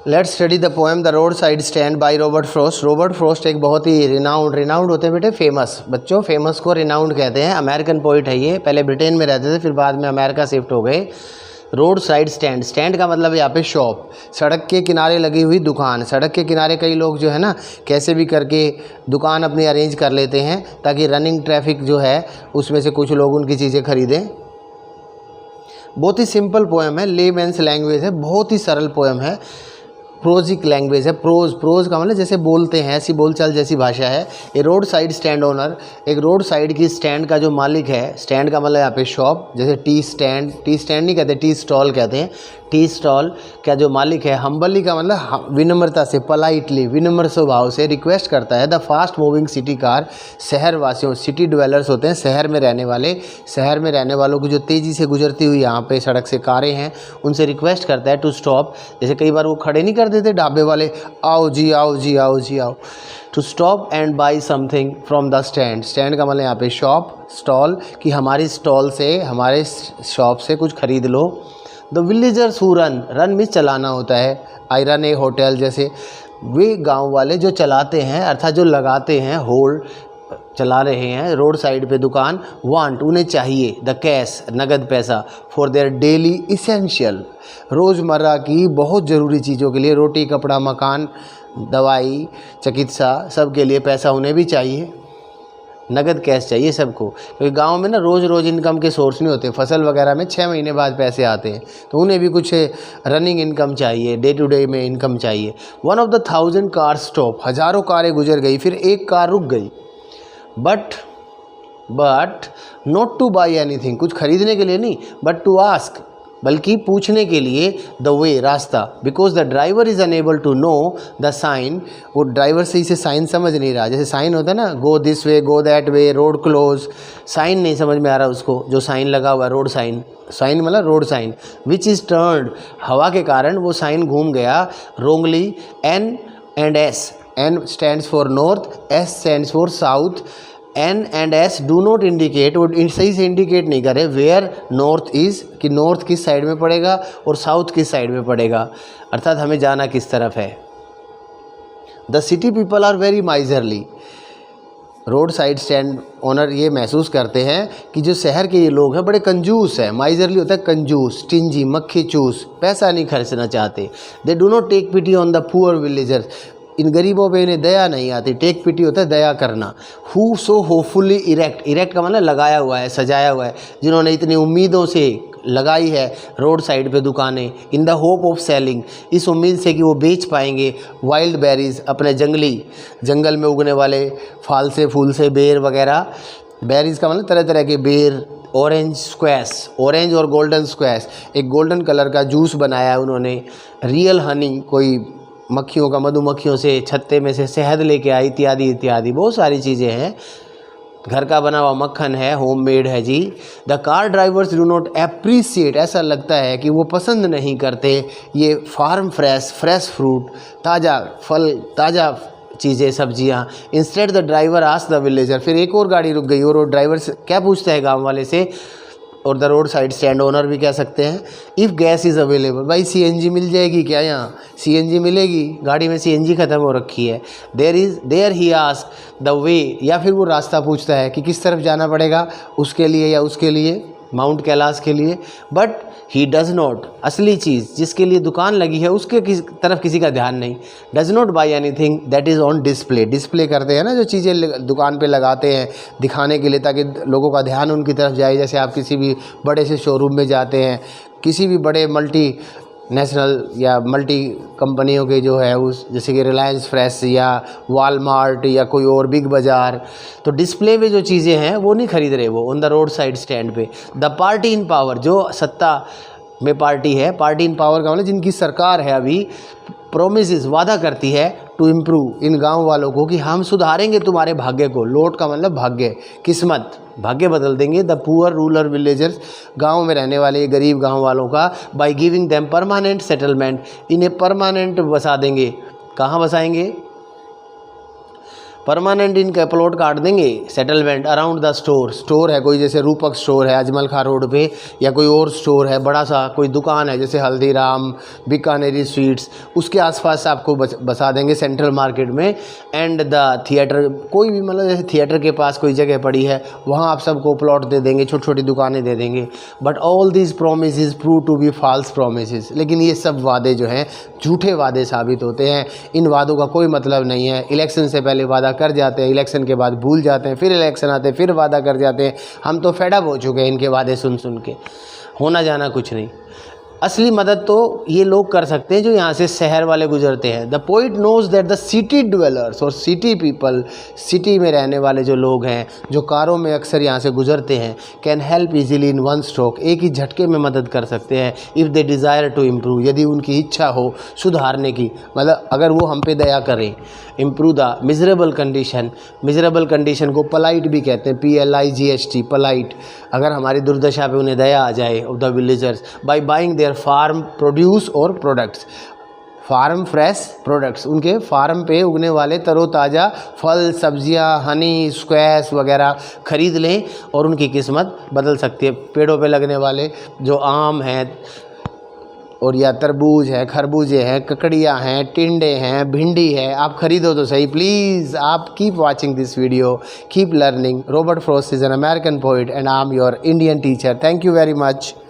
Let's study the poem the road side stand by Robert Frost. Robert Frost एक बहुत ही renowned होते हैं बेटे, फेमस। बच्चों फेमस को रिनाउंड कहते हैं। अमेरिकन पोइट है ये, पहले ब्रिटेन में रहते थे, फिर बाद में अमेरिका शिफ्ट हो गए। रोड साइड स्टैंड, स्टैंड का मतलब यहाँ पे शॉप, सड़क के किनारे लगी हुई दुकान। सड़क के किनारे कई लोग जो है ना कैसे भी करके दुकान अपनी अरेंज कर लेते हैं ताकि रनिंग ट्रैफिक जो है उसमें से कुछ लोग उनकी चीज़ें खरीदें। बहुत ही सिंपल पोएम है, लेमैन्स लैंग्वेज है, बहुत ही सरल पोएम है, प्रोजिक लैंग्वेज है। प्रोज का मतलब जैसे बोलते हैं ऐसी बोलचाल जैसी भाषा है। ये रोड साइड स्टैंड ओनर, एक रोड साइड की स्टैंड का जो मालिक है, स्टैंड का मतलब यहाँ पे शॉप, जैसे टी स्टैंड नहीं कहते, टी स्टॉल कहते हैं। टी स्टॉल का जो मालिक है, हम्बली का मतलब विनम्रता से, पोलाइटली, विनम्र स्वभाव से रिक्वेस्ट करता है the fast moving city car, शहर वासियों, सिटी ड्वेलर्स होते हैं शहर में रहने वाले, शहर में रहने वालों की जो तेज़ी से गुजरती हुई यहाँ पे सड़क से कारें हैं, उनसे रिक्वेस्ट करता है टू स्टॉप। जैसे कई बार वो खड़े नहीं कर देते ढाबे वाले, आओ जी आओ जी आओ जी आओ, to stop and buy something from the stand. Stand का मतलब यहाँ पे शॉप, स्टॉल, कि हमारी स्टॉल से, हमारे शॉप से कुछ खरीद लो। The villagers who run means चलाना होता है, आई रन ए होटल, जैसे वे गांव वाले जो चलाते हैं अर्थात जो लगाते हैं, होल्ड चला रहे हैं रोड साइड पे दुकान, वांट उन्हें चाहिए द कैश नगद पैसा, फॉर देयर डेली इसेंशियल रोज़मर्रा की बहुत ज़रूरी चीज़ों के लिए, रोटी कपड़ा मकान दवाई चिकित्सा सब के लिए पैसा उन्हें भी चाहिए, नगद कैश चाहिए सबको। क्योंकि गांव में ना रोज़ इनकम के सोर्स नहीं होते, फसल वगैरह में 6 महीने बाद पैसे आते हैं, तो उन्हें भी कुछ रनिंग इनकम चाहिए, डे टू डे में इनकम चाहिए। 1 ऑफ द 1000 कार स्टॉप, हज़ारों कारें गुजर गई, फिर एक कार रुक गई। But not two by anything, कुछ खरीदने के लिए नहीं, बट टू आस्क, बल्कि पूछने के लिए, द वे रास्ता, because the driver is unable to know the sign, वो ड्राइवर से इसे साइन समझ नहीं रहा। जैसे साइन होता है ना, go this way, go that way, road close, sign नहीं समझ में आ रहा उसको, जो साइन लगा हुआ है रोड साइन, साइन मतलब road sign, which is turned, हवा के कारण वो साइन घूम गया wrongly, N and S, N stands for north, S stands for south, N and S do not indicate, वो सही से इंडिकेट नहीं करे वेयर नॉर्थ इज़, कि नॉर्थ किस साइड में पड़ेगा और साउथ किस साइड में पड़ेगा, अर्थात हमें जाना किस तरफ है। The city people are very miserly, road side stand owner ये महसूस करते हैं कि जो शहर के ये लोग हैं बड़े कंजूस हैं। माइजरली होता है कंजूस, स्टिंजी, मक्खी चूस, पैसा नहीं खर्चना चाहते। They do not take pity on the poor villagers, इन गरीबों पे इन्हें दया नहीं आती। टेक पिटी होता है दया करना। Who so hopefully erect, erect का मतलब लगाया हुआ है, सजाया हुआ है, जिन्होंने इतनी उम्मीदों से लगाई है रोड साइड पे दुकानें, in the hope of selling, इस उम्मीद से कि वो बेच पाएंगे वाइल्ड बेरीज, अपने जंगल में उगने वाले फल से फूल से बेर वगैरह, बेरीज का मतलब तरह तरह के बेर, ऑरेंज स्क्वैश, ऑरेंज और गोल्डन स्क्वैश, एक गोल्डन कलर का जूस बनाया है उन्होंने, रियल हनी, कोई मक्खियों का, मधुमक्खियों से छत्ते में से शहद लेके आई, इत्यादि इत्यादि बहुत सारी चीज़ें हैं, घर का बना हुआ मक्खन है, होम मेड है जी। The car drivers do not appreciate, ऐसा लगता है कि वो पसंद नहीं करते ये फार्म फ्रेश फ्रूट, ताज़ा फल, ताज़ा चीज़ें, सब्जियां। Instead the driver asked the villager, फिर एक और गाड़ी रुक गई और वो ड्राइवर से क्या पूछता है गांव वाले से, और the road side stand owner भी कह सकते हैं, इफ़ गैस इज़ अवेलेबल, भाई सीएनजी मिल जाएगी क्या, यहाँ सीएनजी मिलेगी, गाड़ी में सीएनजी ख़त्म हो रखी है। There he ask the way, या फिर वो रास्ता पूछता है कि किस तरफ जाना पड़ेगा, उसके लिए या उसके लिए, माउंट कैलाश के लिए। बट ही डज़ नॉट, असली चीज़ जिसके लिए दुकान लगी है उसके तरफ किसी का ध्यान नहीं। Does not by anything that is on display, display करते हैं ना जो चीज़ें दुकान पे लगाते हैं दिखाने के लिए, ताकि लोगों का ध्यान उनकी तरफ जाए। जैसे आप किसी भी बड़े से शोरूम में जाते हैं, किसी भी बड़े मल्टी नेशनल या मल्टी कंपनियों के जो है उस, जैसे कि रिलायंस फ्रेश या वॉलमार्ट या कोई और बिग बाज़ार, तो डिस्प्ले में जो चीज़ें हैं वो नहीं खरीद रहे वो on the road side stand पे। द पार्टी इन पावर, जो सत्ता में पार्टी है, पार्टी इन पावर का मतलब जिनकी सरकार है अभी, प्रोमिसेस, वादा करती है टू इम्प्रूव, इन गांव वालों को कि हम सुधारेंगे तुम्हारे भाग्य को। लोट का मतलब भाग्य, किस्मत, भाग्य बदल देंगे। द पुअर रूरल विलेजर्स, गांव में रहने वाले गरीब गांव वालों का, by giving them permanent settlement, इन्हें परमानेंट बसा देंगे। कहाँ बसाएंगे? परमानेंट इनका प्लॉट काट देंगे, सेटलमेंट अराउंड द स्टोर है कोई, जैसे रूपक स्टोर है अजमल खां रोड पे, या कोई और स्टोर है बड़ा सा, कोई दुकान है जैसे हल्दीराम, बीकानेरी स्वीट्स, उसके आसपास आपको बसा देंगे सेंट्रल मार्केट में। एंड द थिएटर, कोई भी मतलब जैसे थिएटर के पास कोई जगह पड़ी है वहाँ आप सबको प्लॉट दे देंगे, छोटी छोटी दुकानें दे देंगे। But all these promises prove to be false promises, लेकिन ये सब वादे जो हैं झूठे वादे साबित होते हैं। इन वादों का कोई मतलब नहीं है। इलेक्शन से पहले वादा कर जाते हैं, इलेक्शन के बाद भूल जाते हैं, फिर इलेक्शन आते हैं फिर वादा कर जाते हैं। हम तो फेड अप हो चुके हैं इनके वादे सुन सुन के, होना जाना कुछ नहीं। असली मदद तो ये लोग कर सकते हैं जो यहाँ से शहर वाले गुजरते हैं। The poet knows that the city dwellers और सिटी पीपल, सिटी में रहने वाले जो लोग हैं जो कारों में अक्सर यहाँ से गुजरते हैं, can help easily in one stroke, एक ही झटके में मदद कर सकते हैं। If they desire to improve, यदि उनकी इच्छा हो सुधारने की, मतलब अगर वो हम पे दया करें। Improve the miserable condition, miserable condition को पलाइट भी कहते हैं, PLIGHT, पलाइट। अगर हमारी दुर्दशा पे उन्हें दया आ जाए of the villagers by buying their farm produce और प्रोडक्ट्स, फार्म फ्रेश प्रोडक्ट्स, उनके फार्म पे उगने वाले तरोताज़ा फल सब्जियां, हनी, स्क्वैश वगैरह खरीद लें और उनकी किस्मत बदल सकती है। पेड़ों पे लगने वाले जो आम हैं और या तरबूज है, खरबूजे हैं, ककड़ियाँ हैं, टिंडे हैं, भिंडी है, आप खरीदो तो सही प्लीज़। आप keep watching this video, keep learning. Robert Frost is an American poet and I am your Indian teacher. Thank you very much.